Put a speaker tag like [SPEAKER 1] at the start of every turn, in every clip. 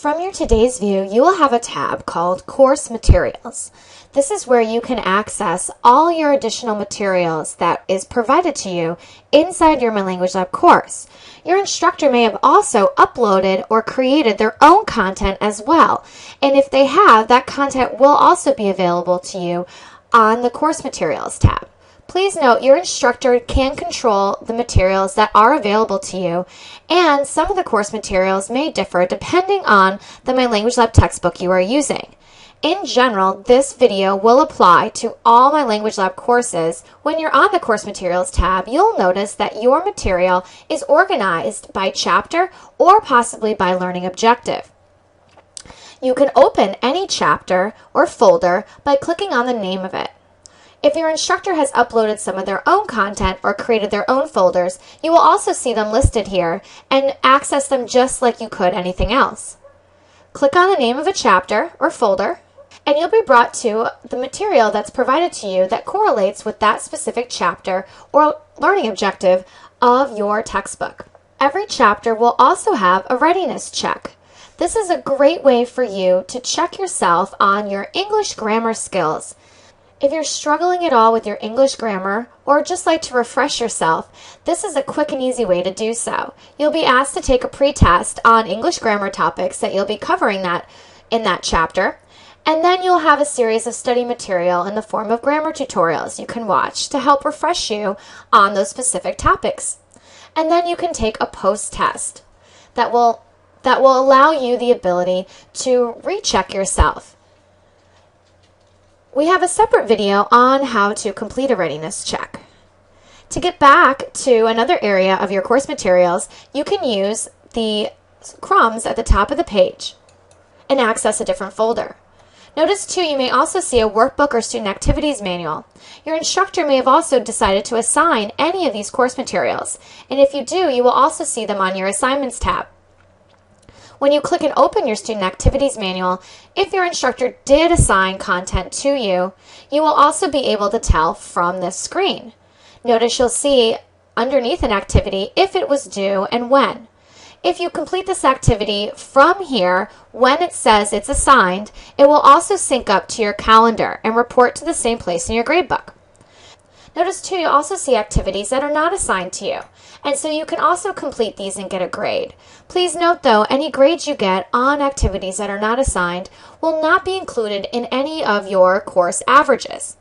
[SPEAKER 1] From your today's view, you will have a tab called Course Materials. This is where you can access all your additional materials that is provided to you inside your MyLanguageLab course. Your instructor may have also uploaded or created their own content as well, and if they have, that content will also be available to you on the Course Materials tab. Please note your instructor can control the materials that are available to you, and some of the course materials may differ depending on the MyLanguageLab textbook you are using. In general, this video will apply to all MyLanguageLab courses. When you're on the Course Materials tab, you'll notice that your material is organized by chapter or possibly by learning objective. You can open any chapter or folder by clicking on the name of it. If your instructor has uploaded some of their own content or created their own folders, you will also see them listed here and access them just like you could anything else. Click on the name of a chapter or folder, and you'll be brought to the material that's provided to you that correlates with that specific chapter or learning objective of your textbook. Every chapter will also have a readiness check. This is a great way for you to check yourself on your English grammar skills. If you're struggling at all with your English grammar or just like to refresh yourself, this is a quick and easy way to do so. You'll be asked to take a pre-test on English grammar topics that you'll be covering in that chapter, and then you'll have a series of study material in the form of grammar tutorials you can watch to help refresh you on those specific topics. And then you can take a post-test that will allow you the ability to recheck yourself. We have a separate video on how to complete a readiness check. To get back to another area of your course materials, you can use the crumbs at the top of the page and access a different folder. Notice too, you may also see a workbook or student activities manual. Your instructor may have also decided to assign any of these course materials, and if you do, you will also see them on your assignments tab. When you click and open your student activities manual, if your instructor did assign content to you, you will also be able to tell from this screen. Notice you'll see underneath an activity if it was due and when. If you complete this activity from here, when it says it's assigned, it will also sync up to your calendar and report to the same place in your gradebook. Notice too, you also see activities that are not assigned to you, and so you can also complete these and get a grade. Please note though, any grades you get on activities that are not assigned will not be included in any of your course averages.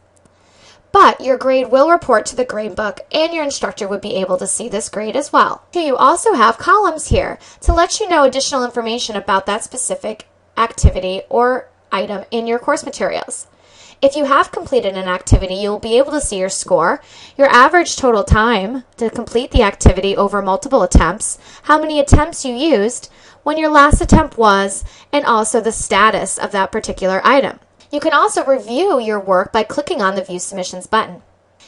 [SPEAKER 1] But your grade will report to the gradebook, and your instructor would be able to see this grade as well. You also have columns here to let you know additional information about that specific activity or item in your course materials. If you have completed an activity, you'll be able to see your score, your average total time to complete the activity over multiple attempts, how many attempts you used, when your last attempt was, and also the status of that particular item. You can also review your work by clicking on the View Submissions button.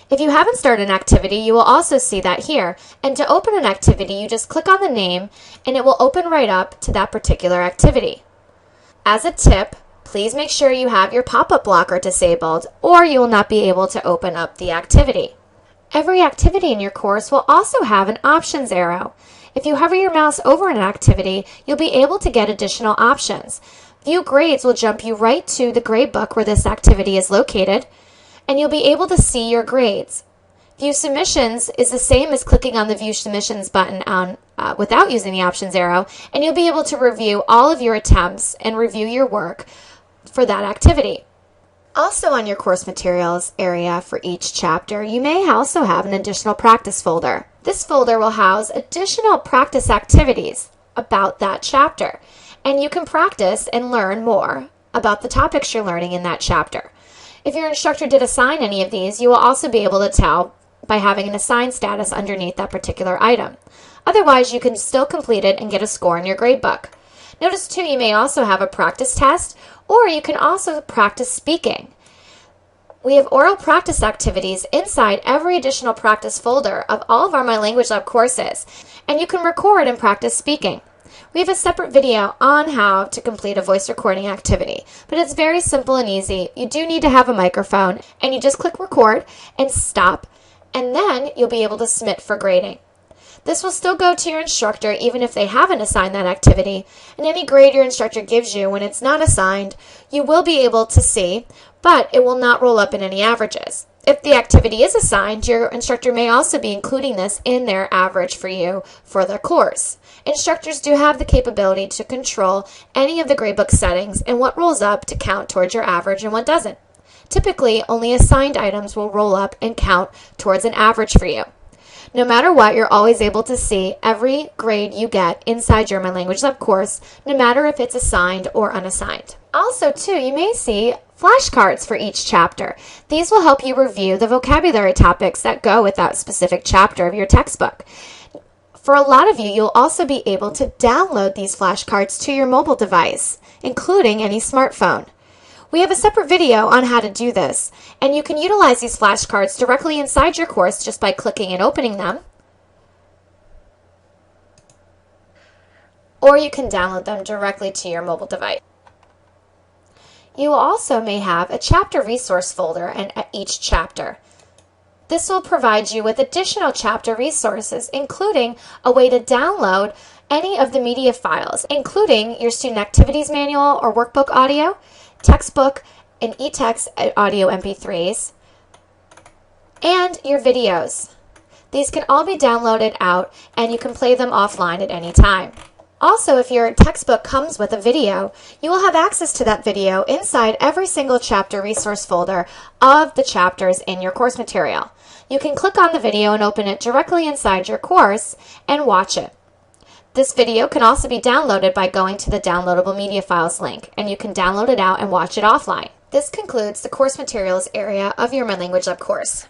[SPEAKER 1] If you haven't started an activity, you will also see that here. And to open an activity, you just click on the name, and it will open right up to that particular activity. As a tip, please make sure you have your pop-up blocker disabled, or you will not be able to open up the activity. Every activity in your course will also have an options arrow. If you hover your mouse over an activity, you'll be able to get additional options. View Grades will jump you right to the gradebook where this activity is located, and you'll be able to see your grades. View Submissions is the same as clicking on the View Submissions button without using the options arrow, and you'll be able to review all of your attempts and review your work for that activity. Also on your course materials area for each chapter, you may also have an additional practice folder. This folder will house additional practice activities about that chapter, and you can practice and learn more about the topics you're learning in that chapter. If your instructor did assign any of these, you will also be able to tell by having an assigned status underneath that particular item. Otherwise, you can still complete it and get a score in your gradebook. Notice too, you may also have a practice test, or you can also practice speaking. We have oral practice activities inside every additional practice folder of all of our MyLanguageLab courses, and you can record and practice speaking. We have a separate video on how to complete a voice recording activity, but it's very simple and easy. You do need to have a microphone, and you just click record and stop, and then you'll be able to submit for grading. This will still go to your instructor even if they haven't assigned that activity, and any grade your instructor gives you when it's not assigned, you will be able to see, but it will not roll up in any averages. If the activity is assigned, your instructor may also be including this in their average for you for the course. Instructors do have the capability to control any of the gradebook settings and what rolls up to count towards your average and what doesn't. Typically, only assigned items will roll up and count towards an average for you. No matter what, you're always able to see every grade you get inside your MyLanguageLab course, no matter if it's assigned or unassigned. Also, too, you may see flashcards for each chapter. These will help you review the vocabulary topics that go with that specific chapter of your textbook. For a lot of you, you'll also be able to download these flashcards to your mobile device, including any smartphone. We have a separate video on how to do this, and you can utilize these flashcards directly inside your course just by clicking and opening them, or you can download them directly to your mobile device. You also may have a chapter resource folder in each chapter. This will provide you with additional chapter resources, including a way to download any of the media files, including your student activities manual or workbook audio, textbook and e-text audio MP3s, and your videos. These can all be downloaded out and you can play them offline at any time. Also, if your textbook comes with a video, you will have access to that video inside every single chapter resource folder of the chapters in your course material. You can click on the video and open it directly inside your course and watch it. This video can also be downloaded by going to the downloadable media files link, and you can download it out and watch it offline. This concludes the course materials area of your MyLanguageLab course.